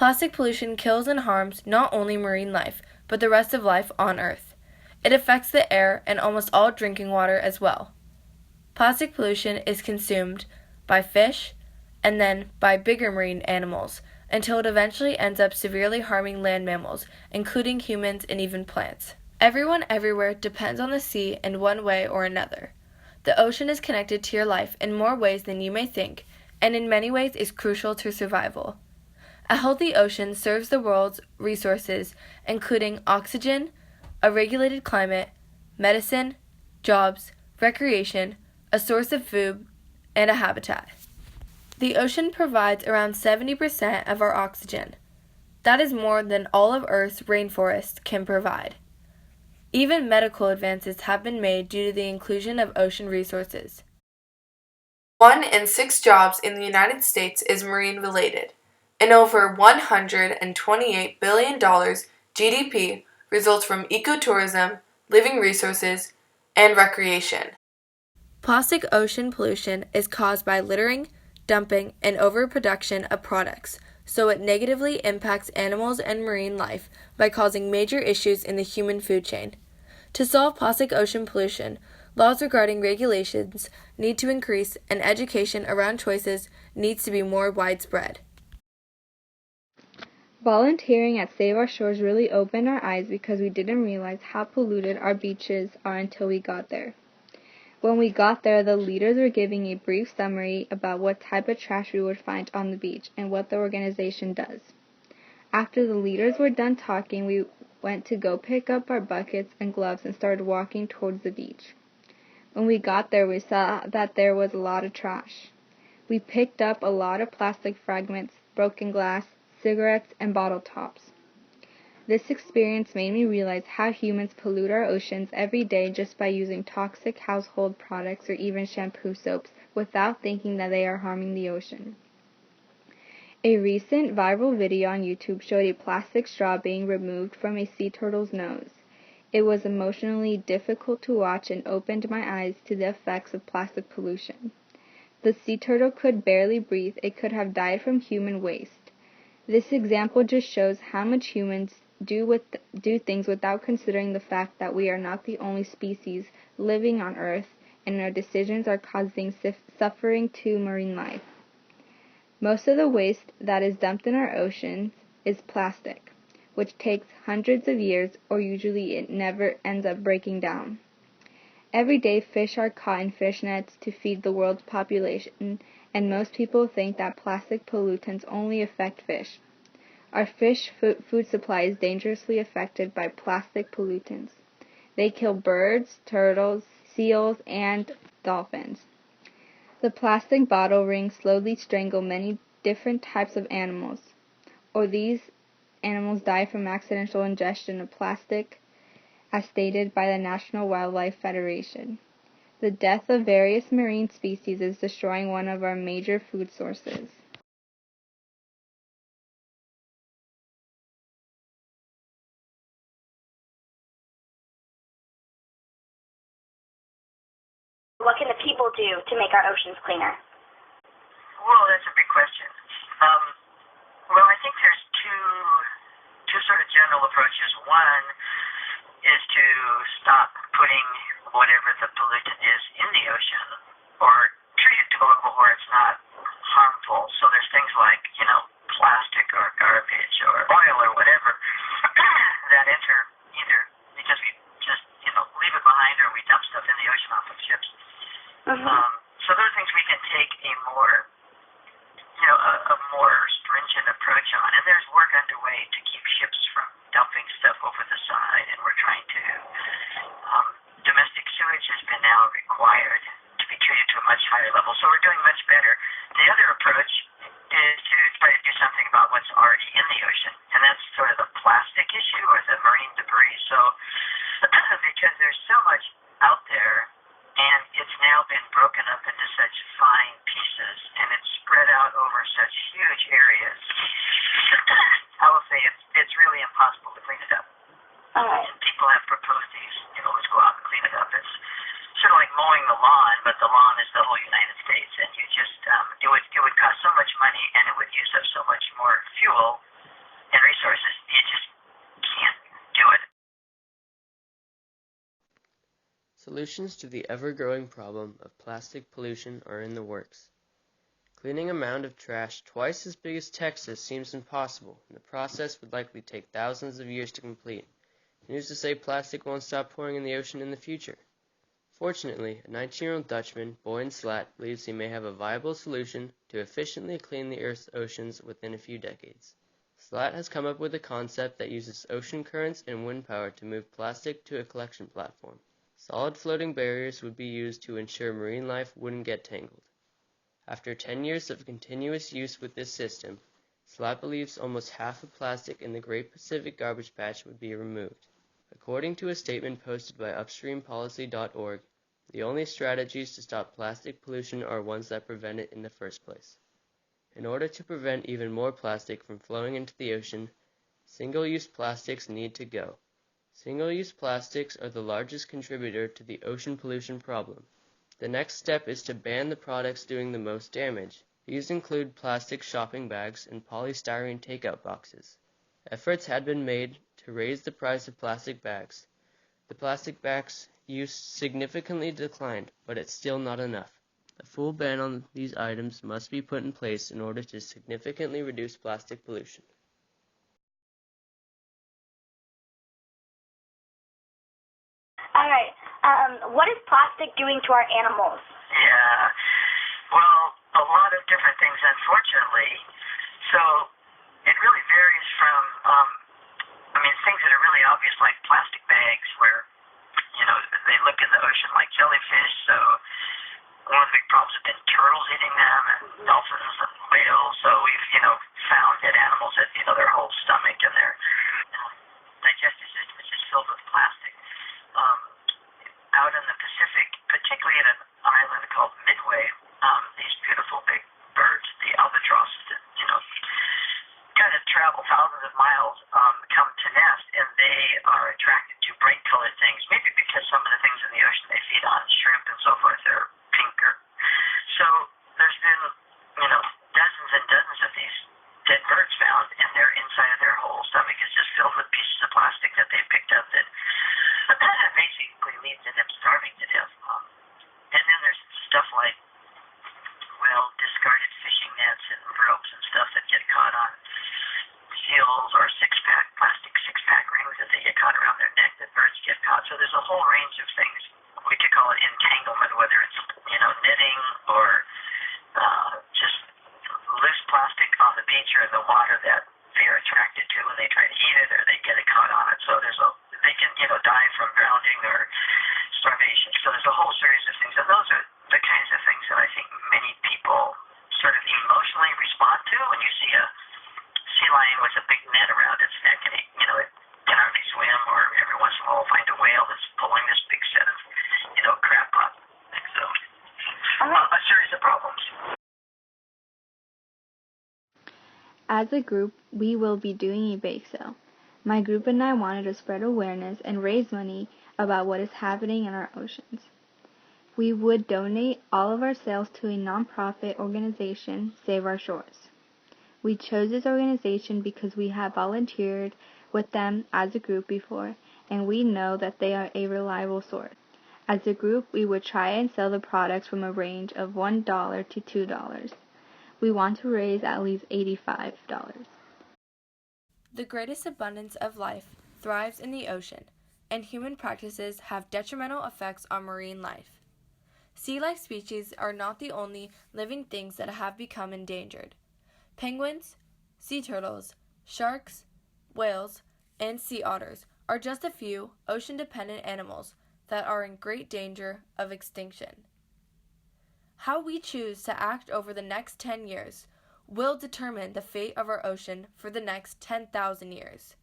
Plastic pollution kills and harms not only marine life, but the rest of life on Earth. It affects the air and almost all drinking water as well. Plastic pollution is consumed by fish and then by bigger marine animals until it eventually ends up severely harming land mammals, including humans and even plants. Everyone everywhere depends on the sea in one way or another. The ocean is connected to your life in more ways than you may think, and in many ways is crucial to survival. A healthy ocean serves the world's resources, including oxygen, a regulated climate, medicine, jobs, recreation, a source of food, and a habitat. The ocean provides around 70% of our oxygen. That is more than all of Earth's rainforests can provide. Even medical advances have been made due to the inclusion of ocean resources. 1 in 6 jobs in the United States is marine-related, and over $128 billion GDP results from ecotourism, living resources, and recreation. Plastic ocean pollution is caused by littering, dumping, and overproduction of products, so it negatively impacts animals and marine life by causing major issues in the human food chain. To solve plastic ocean pollution, laws regarding regulations need to increase and education around choices needs to be more widespread. Volunteering at Save Our Shores really opened our eyes because we didn't realize how polluted our beaches are until we got there. When we got there, the leaders were giving a brief summary about what type of trash we would find on the beach and what the organization does. After the leaders were done talking, we went to go pick up our buckets and gloves and started walking towards the beach. When we got there, we saw that there was a lot of trash. We picked up a lot of plastic fragments, broken glass, cigarettes, and bottle tops. This experience made me realize how humans pollute our oceans every day just by using toxic household products or even shampoo soaps without thinking that they are harming the ocean. A recent viral video on YouTube showed a plastic straw being removed from a sea turtle's nose. It was emotionally difficult to watch and opened my eyes to the effects of plastic pollution. The sea turtle could barely breathe. It could have died from human waste. This example just shows how much humans do things without considering the fact that we are not the only species living on Earth, and our decisions are causing suffering to marine life. Most of the waste that is dumped in our oceans is plastic, which takes hundreds of years, or usually it never ends up breaking down. Every day, fish are caught in fish nets to feed the world's population, and most people think that plastic pollutants only affect fish. Our fish food supply is dangerously affected by plastic pollutants. They kill birds, turtles, seals, and dolphins. The plastic bottle rings slowly strangle many different types of animals, or these animals die from accidental ingestion of plastic, as stated by the National Wildlife Federation. The death of various marine species is destroying one of our major food sources. What can the people do to make our oceans cleaner? Well, that's a big question. Well, I think there's two sort of general approaches. One is to stop putting whatever the pollutant is in the ocean, or treat it to a level where it's not harmful. So there's things like, plastic or garbage or oil or whatever that enter either because we just, leave it behind or we dump stuff in the ocean off of ships. So those are things we can take a more stringent approach on, and there's work underway to keep ships from dumping stuff over the side, and we're trying to, domestic sewage has been now required to be treated to a much higher level, so we're doing much better. The other approach is to try to do something about what's already in the ocean, and that's sort of the plastic issue or the marine debris. So, because there's so much out there, and it's now been broken up into such fine pieces, and it's spread out over such huge areas, I will say it's really impossible to clean it up. And people have proposed these, let's go out and clean it up. It's sort of like mowing the lawn, but the lawn is the whole United States, and you just, it would cost so much money, and it would use up so much more fuel Solutions to the ever-growing problem of plastic pollution are in the works. Cleaning a mound of trash twice as big as Texas seems impossible, and the process would likely take thousands of years to complete. And who's to say plastic won't stop pouring in the ocean in the future? Fortunately, a 19-year-old Dutchman, Boyan Slat, believes he may have a viable solution to efficiently clean the Earth's oceans within a few decades. Slat has come up with a concept that uses ocean currents and wind power to move plastic to a collection platform. Solid floating barriers would be used to ensure marine life wouldn't get tangled. After 10 years of continuous use with this system, Slat believes almost half of plastic in the Great Pacific Garbage Patch would be removed. According to a statement posted by upstreampolicy.org, the only strategies to stop plastic pollution are ones that prevent it in the first place. In order to prevent even more plastic from flowing into the ocean, single-use plastics need to go. Single-use plastics are the largest contributor to the ocean pollution problem. The next step is to ban the products doing the most damage. These include plastic shopping bags and polystyrene takeout boxes. Efforts had been made to raise the price of plastic bags. The plastic bags use significantly declined, but it's still not enough. A full ban on these items must be put in place in order to significantly reduce plastic pollution. All right. What is plastic doing to our animals? Yeah, well, a lot of different things, unfortunately. So it really varies from, things that are really obvious, like plastic bags, where, they look in the ocean like jellyfish. So one of the big problems have been turtles eating them and dolphins and whales. So we've, found that animals that, their whole stomach and their digestive system is just filled with plastic. Out in the Pacific, particularly at an island called Midway, these beautiful big birds, the albatrosses, that, kind of travel thousands of miles, come to nest, and they are attracted to bright colored things, maybe because some of the things in the ocean they feed on, shrimp and so forth, they're pinker. So there's been, dozens and dozens of these dead birds found, and their inside of their whole stomach is just filled with pieces of plastic that they picked up that basically leads to them starving to death. And then there's stuff like, discarded fishing nets and ropes and stuff that get caught on seals or plastic six-pack rings that they get caught around their neck that birds get caught. So there's a whole range of things. We could call it entanglement, whether it's, knitting or just loose plastic on the beach or in the water that they're attracted to when they try to eat it or they get it caught on it. So they can, die from drowning or starvation. So there's a whole series of things. And those are the kinds of things that I think many people sort of emotionally respond to when you see a sea lion with a big net around its neck and it can hardly swim, or every once in a while we'll find a whale that's pulling this big set of, crab pot. So a series of problems. As a group, we will be doing a bake sale. My group and I wanted to spread awareness and raise money about what is happening in our oceans. We would donate all of our sales to a nonprofit organization, Save Our Shores. We chose this organization because we have volunteered with them as a group before, and we know that they are a reliable source. As a group, we would try and sell the products from a range of $1 to $2. We want to raise at least $85. The greatest abundance of life thrives in the ocean, and human practices have detrimental effects on marine life. Sea life species are not the only living things that have become endangered. Penguins, sea turtles, sharks, whales, and sea otters are just a few ocean-dependent animals that are in great danger of extinction. How we choose to act over the next 10 years will determine the fate of our ocean for the next 10,000 years.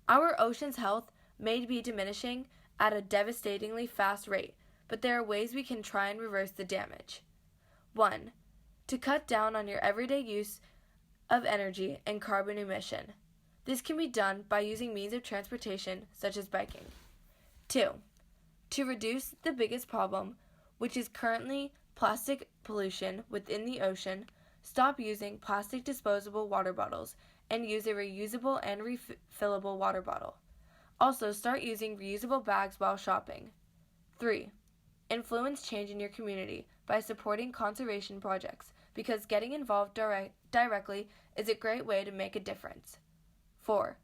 Our ocean's health may be diminishing at a devastatingly fast rate, but there are ways we can try and reverse the damage. 1. To cut down on your everyday use of energy and carbon emission. This can be done by using means of transportation such as biking. 2. To reduce the biggest problem, which is currently plastic pollution within the ocean, stop using plastic disposable water bottles and use a reusable and refillable water bottle. Also, start using reusable bags while shopping. 3. Influence change in your community by supporting conservation projects because getting involved directly is a great way to make a difference. 4.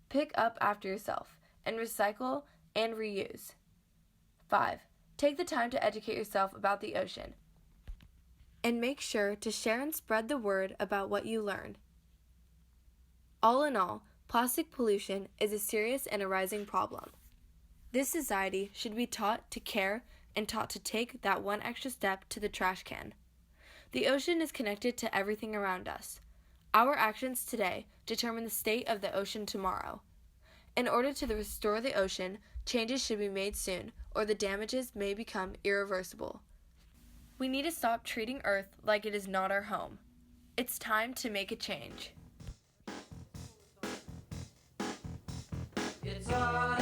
Pick up after yourself and recycle and reuse. 5. Take the time to educate yourself about the ocean and make sure to share and spread the word about what you learned. All in all, plastic pollution is a serious and a rising problem. This society should be taught to care and taught to take that one extra step to the trash can. The ocean is connected to everything around us. Our actions today determine the state of the ocean tomorrow. In order to restore the ocean, changes should be made soon, or the damages may become irreversible. We need to stop treating Earth like it is not our home. It's time to make a change. It's all